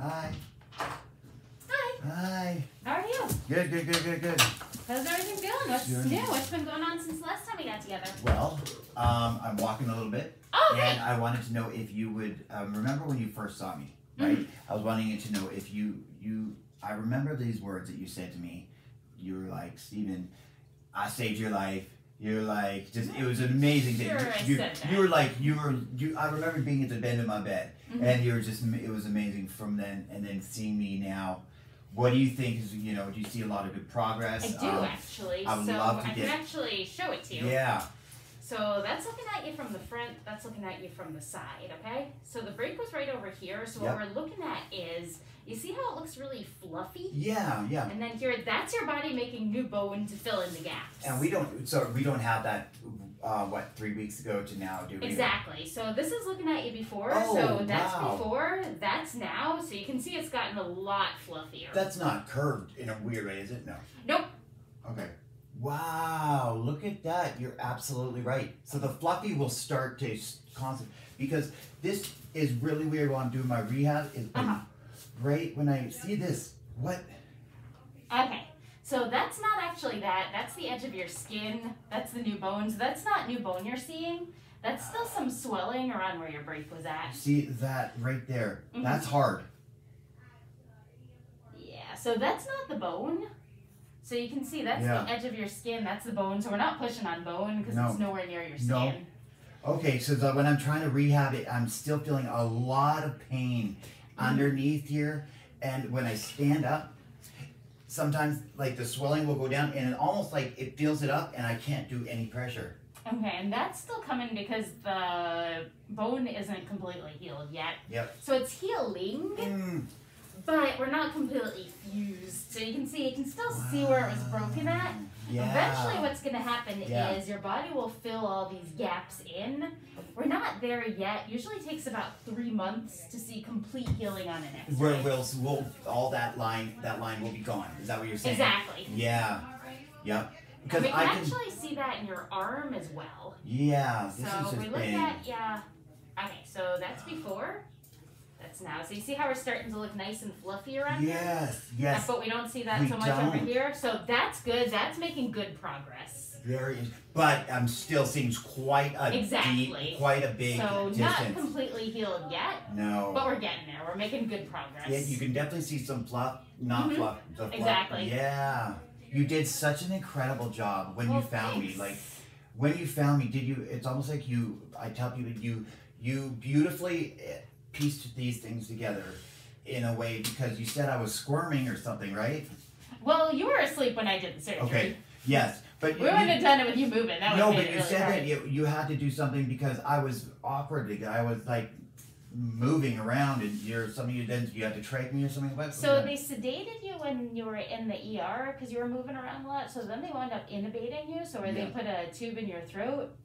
Hi. Hi. Hi. How are you? Good. How's everything feeling? What's Good. new? What's been going on since the last time we got together? Well, I'm walking a little bit. Oh, And hey. I wanted to know if you would remember when you first saw me, right? I was wanting to know if I remember these words that you said to me. You were like, Steven, I saved your life. You're like, just, it was an amazing thing. Sure, I You said that. you were like, I remember being at the bend of my bed. And you were just, it was amazing from then, and then seeing me now. What do you think is, do you see a lot of good progress? I do actually. I would so love to I can actually show it to you. Yeah. So that's looking at you from the front, that's looking at you from the side, okay? So the break was right over here. So what we're looking at is, you see how it looks really fluffy? Yeah. And then here, that's your body making new bone to fill in the gaps. And we don't have that, 3 weeks ago to now, do we? Exactly. So this is looking at you before. Oh, so that's wow. before, that's now. So you can see it's gotten a lot fluffier. That's not curved in a weird way, is it? No. Nope. Okay. Wow, look at that. You're absolutely right. So the fluffy will start to constant, because this is really weird while I'm doing my rehab. It's been great when I see this. What? Okay. So that's not actually that. That's the edge of your skin. That's the new bones. That's not new bone you're seeing. That's still some swelling around where your break was at. See that right there? That's hard. Yeah, so that's not the bone. So you can see that's the edge of your skin. That's the bone. So we're not pushing on bone because it's nowhere near your skin. Okay, so when I'm trying to rehab it, I'm still feeling a lot of pain underneath here. And when I stand up, sometimes like the swelling will go down and it almost like it feels it up and I can't do any pressure. Okay, and that's still coming because the bone isn't completely healed yet. Yep. So it's healing, but we're not completely fused. So you can still see where it was broken at. Yeah. Eventually what's going to happen is your body will fill all these gaps in. We're not there yet. Usually it takes about 3 months to see complete healing on an X-ray. We'll all that line will be gone. Is that what you're saying? Exactly. Yeah. Yep. Because we can actually see that in your arm as well. Yeah. This so is we look at okay, so that's before. That's now. So you see how we're starting to look nice and fluffy around here? Yes. But we don't see that so much over here. So that's good. That's making good progress. But I'm still seeing quite a exactly. quite a big so distance. Not completely healed yet. No. But we're getting there. We're making good progress. Yeah, you can definitely see some fluff, not fluff. The fluff. Exactly. Yeah. You did such an incredible job when you found me. Like, when you found me, it's almost like I tell people, you beautifully pieced these things together in a way, because you said I was squirming or something, right? Well, you were asleep when I did the surgery. Okay, yes. But we wouldn't have done it with you moving. That no, would but have you really said hard. that you had to do something because I was awkward. I was like moving around, and you had to trach me or something. What? So they sedated you when you were in the ER because you were moving around a lot. So then they wound up intubating you, so where they put a tube in your throat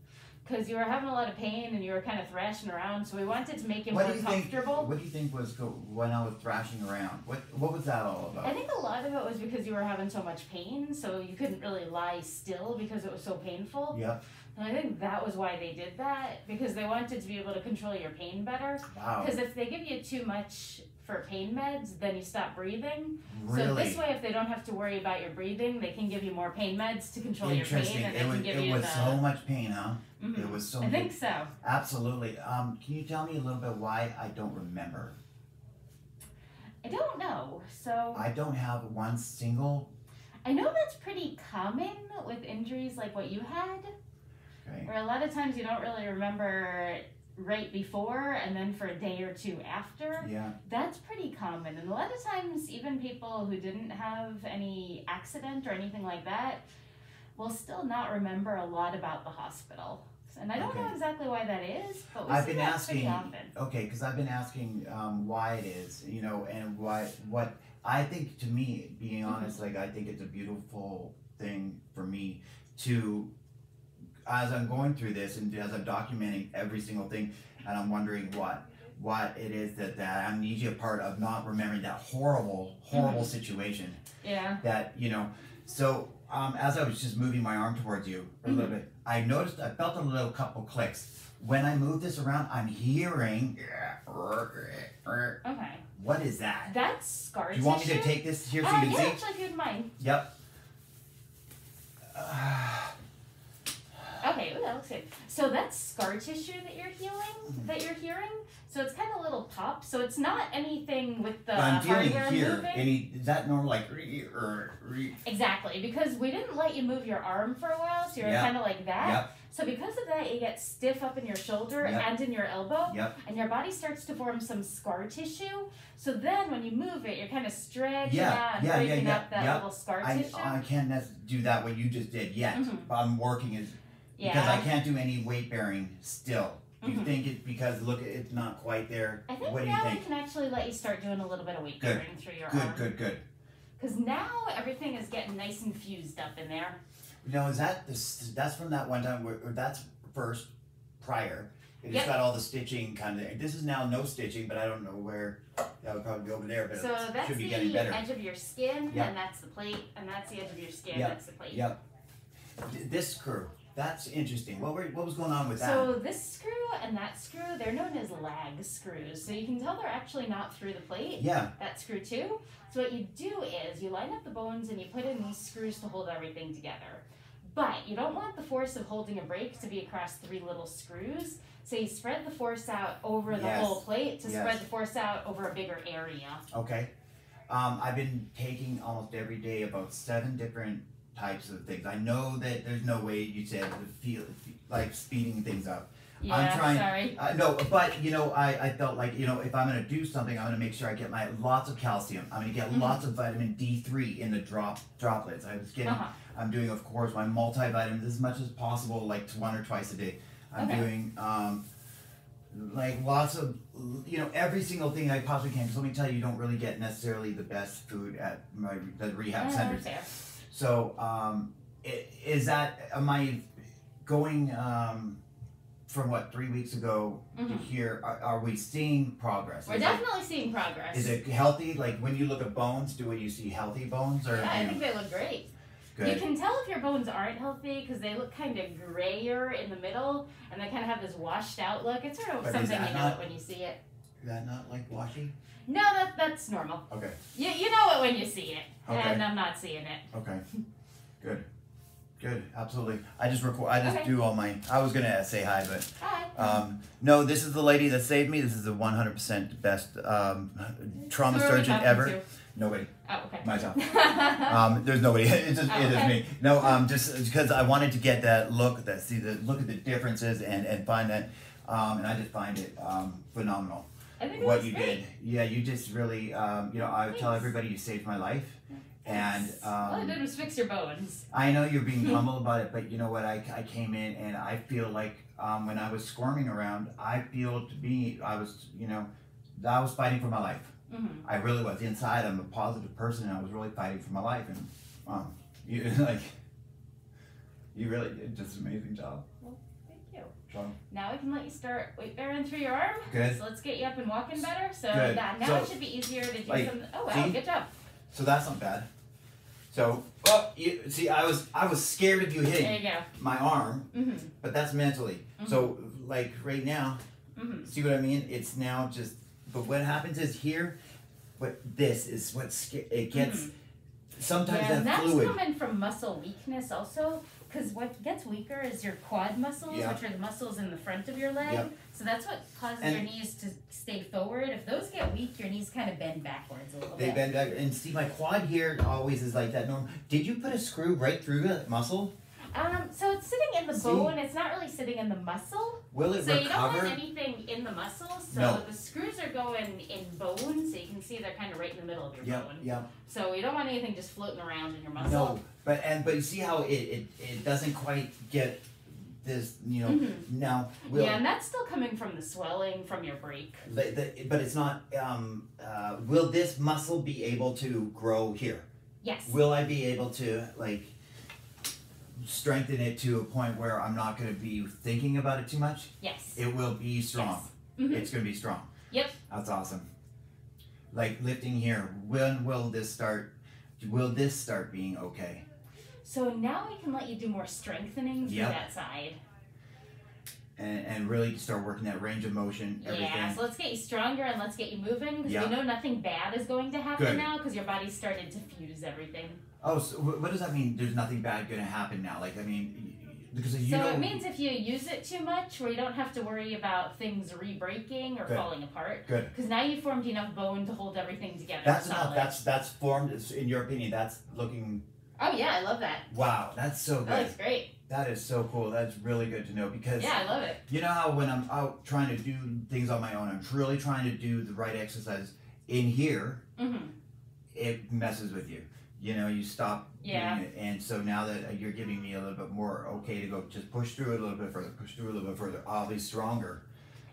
because you were having a lot of pain and you were kind of thrashing around. So we wanted to make you more comfortable. What do you think was when I was thrashing around? What was that all about? I think a lot of it was because you were having so much pain, so you couldn't really lie still because it was so painful. Yep. And I think that was why they did that, because they wanted to be able to control your pain better. Wow. Because if they give you too much for pain meds, then you stop breathing. Really? So this way, if they don't have to worry about your breathing, they can give you more pain meds to control your pain. And It was so much pain, huh? It was so much. I think so. Absolutely. Can you tell me a little bit why I don't remember? I don't know. So I don't have one single. I know that's pretty common with injuries like what you had. Okay. Where a lot of times you don't really remember right before and then for a day or two after. Yeah. That's pretty common. And a lot of times even people who didn't have any accident or anything like that will still not remember a lot about the hospital. And I don't know exactly why that is, but we see that pretty often. Okay, because I've been asking why it is, and what I think, to me, being honest, like, I think it's a beautiful thing for me to, as I'm going through this and as I'm documenting every single thing, and I'm wondering what it is that amnesia part of not remembering that horrible situation. Yeah. That, so as I was just moving my arm towards you a little bit, I felt a little couple clicks. When I move this around, I'm hearing. Okay. What is that? That's scar Do tissue. you want me to take this here so you can yeah, see? actually, if you wouldn't mind. Yep. Okay, ooh, that looks good. So that's scar tissue that you're hearing. So it's kind of little pop. So it's not anything with the I'm feeling hardware here. moving. Is that normal? Like, Exactly, because we didn't let you move your arm for a while, so you're Yeah. kind of like that. Yep. So because of that, you get stiff up in your shoulder Yep. and in your elbow, Yep. and your body starts to form some scar tissue. So then when you move it, you're kind of stretching Yeah, out and yeah, yeah, breaking yeah, up that yep. little scar I tissue. can't do that what you just did yet. Mhm. But I'm working it because Yeah. I can't do any weight bearing still. You Mhm. think it's because look, it's not quite there. I think What do you now think? we can actually let you start doing a little bit of weight Good. bearing through your arm. Good. Because now everything is getting nice and fused up in there. Now is that that's from that one time where or that's first prior. It just Yep. got all the stitching kind of. This is now no stitching, but I don't know where. That would probably be over there, but So it that's should be the getting better. edge of your skin, Yep. and that's the plate, and that's the edge of your skin, Yep. that's the plate. Yep. This screw, that's interesting. What was going on with that? So this screw and that screw, they're known as lag screws. So you can tell they're actually not through the plate. Yeah. That screw too. So what you do is you line up the bones and you put in these screws to hold everything together. But you don't want the force of holding a brake to be across 3 little screws. So you spread the force out over the Yes. whole plate to Yes. spread the force out over a bigger area. Okay. I've been taking almost every day about 7 different types of things. I know that there's no way you said to feel like speeding things up. Yeah, I'm trying. sorry. No, but I felt like if I'm gonna do something, I'm gonna make sure I get lots of calcium. I'm gonna get Mhm. lots of vitamin D3 in the droplets. I was getting. Uh-huh. I'm doing, of course, my multivitamins as much as possible, like 1 or twice a day. I'm Okay. doing like lots of every single thing I possibly can. Because let me tell you, you don't really get necessarily the best food at the rehab centers. Fair. So am I going from what 3 weeks ago to Mhm. here? Are we seeing progress? We're definitely seeing progress. Is it healthy? Like when you look at bones, do you see healthy bones or? Yeah, I think they look great. Good. You can tell if your bones aren't healthy because they look kind of grayer in the middle and they kind of have this washed out look. It's sort of But is something that you know not- it when you see it. Is that not like washy? No, that's normal. Okay. You know it when you see it, Okay. and I'm not seeing it. Okay. Good. Absolutely. I just Okay. do all my. I was gonna say hi, but Hi. no. This is the lady that saved me. This is the 100% best trauma Who are we surgeon talking ever. to? Nobody. Oh, okay. Myself. There's nobody. It is Okay. me. No, just because I wanted to get that look, look at the differences and find that, and I just find it phenomenal. I think it What looks you great. did. Yeah, you just really, I tell Thanks. everybody you saved my life, and Thanks. All I did was fix your bones. I know you're being humble about it, but you know what? I came in and I feel like when I was squirming around, I was fighting for my life. Hmm. I really was. Inside, I'm a positive person, and I was really fighting for my life. And you really did just an amazing job. Well, thank you. So, Now we can let you start weight bearing through your arm. Good. So let's get you up and walking better. So Good. that now So, it should be easier to do like, something. Oh wow, see? good job. so that's not bad. So, I was scared of you There hitting you go. my arm, Mhm. but that's mentally. So, like right now, Mhm. see what I mean? It's now just. But what happens is here, this is it gets. Mhm. Sometimes Yeah, and that that's fluid. coming from muscle weakness also, because what gets weaker is your quad muscles, Yeah. which are the muscles in the front of your leg. Yep. So that's what causes And- your knees to stay forward. If those get weak, your knees kind of bend backwards a little They bit. bend back, and see my quad here always is like that. Normal. Did you put a screw right through the muscle? So it's sitting in the See? bone. It's not really sitting in the muscle. Will it So you don't recover? want anything in the muscle. So No. the screws are going in bone, so you can see they're kind of right in the middle of your bone. Yep. So you don't want anything just floating around in your muscle. No, but you see how it doesn't quite get this. Mhm. Now Yeah, and that's still coming from the swelling from your break. but it's not. Will this muscle be able to grow here? Yes. Will I be able to strengthen it to a point where I'm not going to be thinking about it too much? Yes. It will be strong. Mhm. It's going to be strong. Yep. That's awesome. Like lifting here. When will this start? Will this start being okay? So now we can let you do more strengthening through Yep. that side. and really start working that range of motion, everything. Yeah, so let's get you stronger and let's get you moving because Yeah. we know nothing bad is going to happen Good. now because your body's started to fuse everything. Oh, so what does that mean? There's nothing bad going to happen now? Like, I mean, because you So know. it means if you use it too much, where you don't have to worry about things re-breaking or Good. falling apart. Good. Because now you've formed enough bone to hold everything together. That's solid. enough. That's formed. In your opinion, that's looking. Oh yeah, I love that. Wow, that's so good. That looks great. That is so cool. That's really good to know because. Yeah, I love it. You know how when I'm out trying to do things on my own, I'm really trying to do the right exercise in here. Mm-hmm. It messes with you. You know, you stop Yeah. doing it, and so now that you're giving me a little bit more okay to go, just push through it a little bit further, push through it a little bit further. I'll be stronger.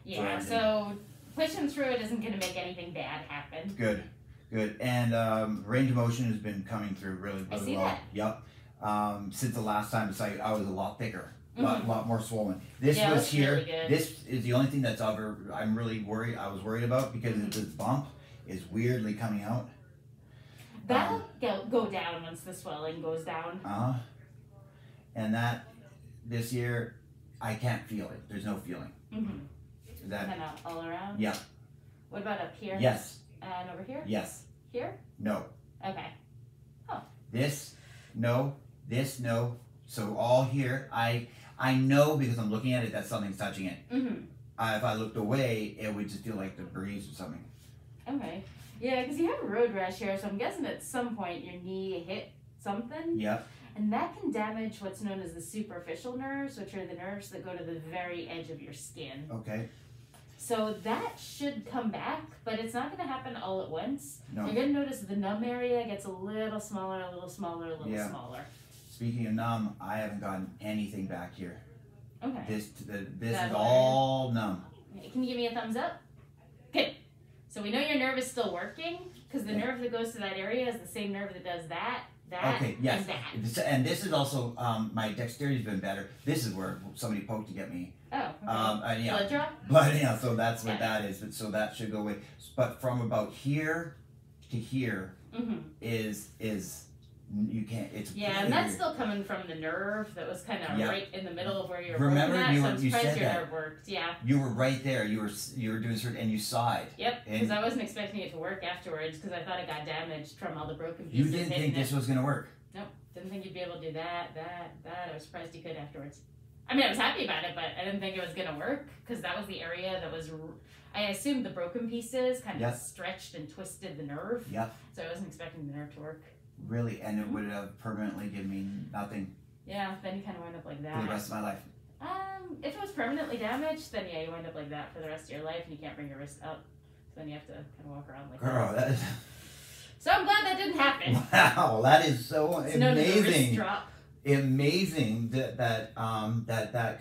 Yeah, so pushing through it isn't going to make anything bad happen. Good, good, and range of motion has been coming through really, I really see well. that. Yep. Since the last time I was a lot thicker, a Mhm. lot more swollen. This Yeah, it was looks here. really good. This is the only thing that's ever I'm really worried. I was worried about because Mhm. this bump is weirdly coming out. That'll go down once the swelling goes down. And that this year I can't feel it. There's no feeling. Mm-hmm. Is that Kind of all around? Yeah. What about up here? Yes. And over here? Yes. Here? No. Okay. This no. This no. So all here I know because I'm looking at it that something's touching it. Mm-hmm. If I looked away, it would just feel like the breeze or something. Okay. Yeah, because you have a road rash here, so I'm guessing at some point your knee hit something. Yep. And that can damage what's known as the superficial nerves, which are the nerves that go to the very edge of your skin. Okay. So that should come back, but it's not going to happen all at once. No. You're going to notice the numb area gets a little smaller, a little smaller, a little Yeah. smaller. Speaking of numb, I haven't gotten anything back here. Okay. This That is one. all numb. Can you give me a thumbs up? Good. So we know your nerve is still working because the Yeah. nerve that goes to that area is the same nerve that does that, Okay, yes. and that. And this is also my dexterity's been better. This is where somebody poked to get me. Oh, okay. Yeah. Blood draw? But yeah, so that's what Yeah. that is. But so that should go away. But from about here to here Mm-hmm. is you can't. It's Yeah, really and that's weird. still coming from the nerve that was kind of Yeah. right in the middle of where you were Remember working at, you so were- I'm you surprised said your that. nerve worked. Yeah. You were right there. You were doing certain, and you saw it. Yep, And- because I wasn't expecting it to work afterwards because I thought it got damaged from all the broken You pieces. didn't hitting think this it. was gonna work. Nope, didn't think you'd be able to do that. I was surprised you could afterwards. I mean, I was happy about it, but I didn't think it was gonna work because that was the area that was. I assumed the broken pieces kind of Yep. stretched and twisted the nerve. Yep. So I wasn't expecting the nerve to work. Really, and it would have permanently given me nothing Yeah, then you kind of wind up like for the that. rest of my life. If it was permanently damaged, then yeah, you wind up like that for the rest of your life, and you can't bring your wrist up. So then you have to kind of walk around like Girl, that. that is, So I'm glad that didn't happen. wow, that is so It's known as a wrist amazing. drop. Amazing that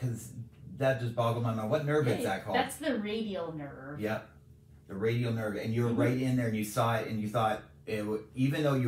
because that just boggled my mind. What nerve is that called? That's the radial nerve. Yep, the radial nerve, and you were Mhm. right in there, and you saw it, and you thought it would, even though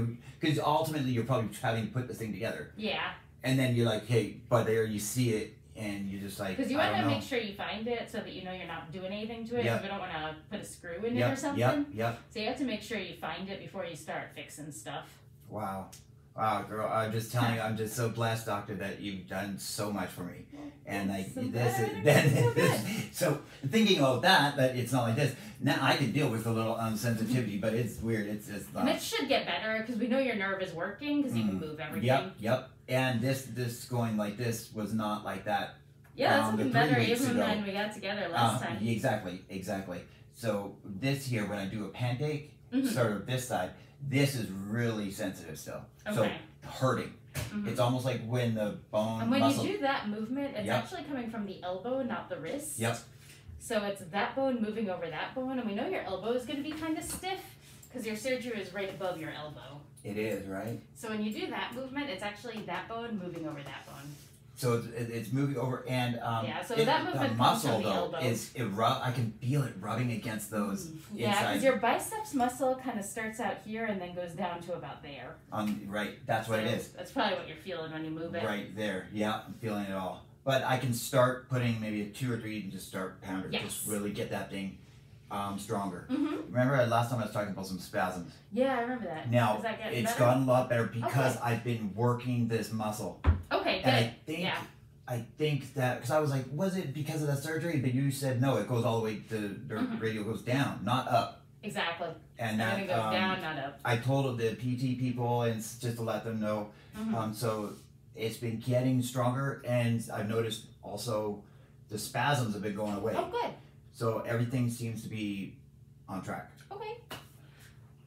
because ultimately you're probably having to put this thing together, Yeah, and then you're like, hey, but there you see it, and you're just like, because you I want don't to know. make sure you find it so that you know you're not doing anything to it. Yep. Because we don't want to put a screw in it or Yep, something. yep. So you have to make sure you find it before you start fixing stuff. Wow. Wow, girl, I'm just telling you, I'm just so blessed, doctor, that you've done so much for me. And like So this good. is then So good. so thinking about that it's not like this. Now I can deal with a little unsensitivity, but it's weird. It's just And it should get better because we know your nerve is working because you can move everything. Yep. And this going like this was not like that. Yeah, that's the something 3 better weeks even ago. when we got together last time. Exactly. So this here, when I do a pancake, Mhm. sort of this side, this is really sensitive still. So Okay. hurting. Mhm. It's almost like when the bone And when muscle. you do that movement, it's Yep. actually coming from the elbow, not the wrist. Yep. So it's that bone moving over that bone, and we know your elbow is going to be kind of stiff because your surgery is right above your elbow. It is, right? So when you do that movement, it's actually that bone moving over that bone. So it's moving over, and Yeah, so that movement the comes muscle from the though elbow. is I can feel it rubbing against those Yeah, inside. because your biceps muscle kind of starts out here and then goes down to about there. Right, that's what it So is. That's probably what you're feeling when you move it. Right there, yeah, I'm feeling it all. But I can start putting maybe a 2 or 3 and just start pounding, Yes. just really get that thing stronger. Mm-hmm. Remember last time I was talking about some spasms? Yeah, I remember that. Now Is that getting it's better? gotten a lot better because Okay. I've been working this muscle, Okay, good. and I think Yeah. I think that because I was like, was it because of the surgery? But you said no, it goes all the way. The radio goes down, not up. Exactly. And Everything that goes down, not up. I told the PT people and just to let them know. So it's been getting stronger, and I've noticed also the spasms have been going away. Oh, good. So everything seems to be on track. Okay.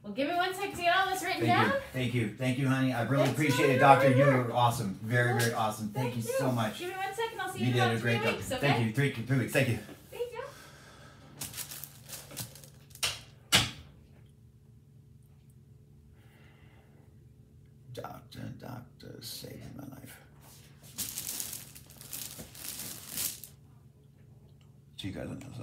Well, give me 1 second to get all this written down. Thank you, honey. I really That's appreciate it, not doctor. right. You were awesome, very, very awesome. Thank you so much. Give me 1 second. I'll see you You in did about a great 3 job. weeks. Okay. Thank you. 3 weeks. Thank you. Thank you. Doctor saved my life. See you guys on the other side.